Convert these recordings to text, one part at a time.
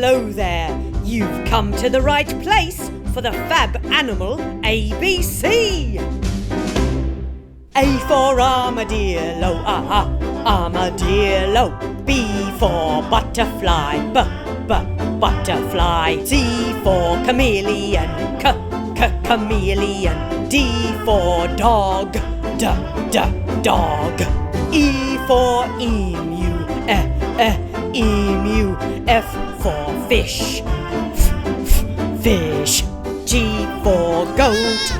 Hello there, you've come to the right place for the fab animal ABC. A for armadillo, armadillo. B for butterfly, butterfly. C for chameleon, chameleon. D for dog, dog. E for emu, emu. F for fish, fish. G for goat,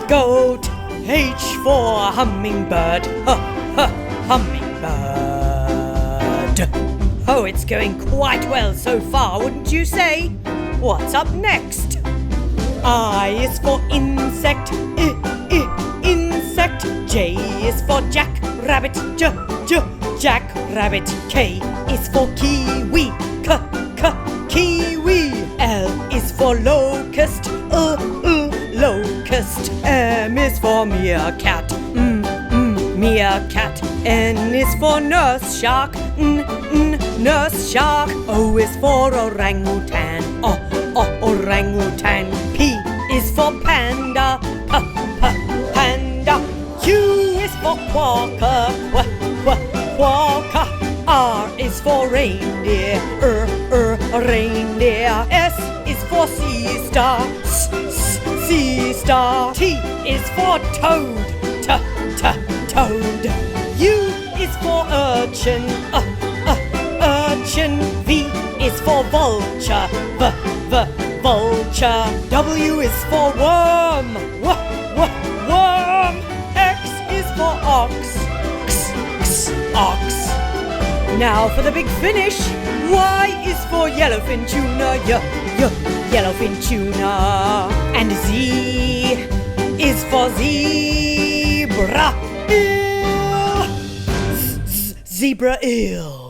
goat. H for hummingbird, hummingbird. Oh, it's going quite well so far, wouldn't you say? What's up next? I is for insect, insect. J is for jackrabbit, jackrabbit. K is for kiwi, kiwi. L is for locust, locust. M is for meerkat, meerkat. N is for nurse shark, nurse shark. O is for orangutan, orangutan. P is for panda, panda. Q is for quokka, quokka. R is for reindeer, reindeer. S is for sea star, sea star. T is for toad, toad. U is for urchin, urchin. V is for vulture, vulture. W is for worm, worm. X is for ox, ox. Now for the big finish. Y is for yellowfin tuna, yellowfin tuna. And Z is for zebra eel, zebra eel.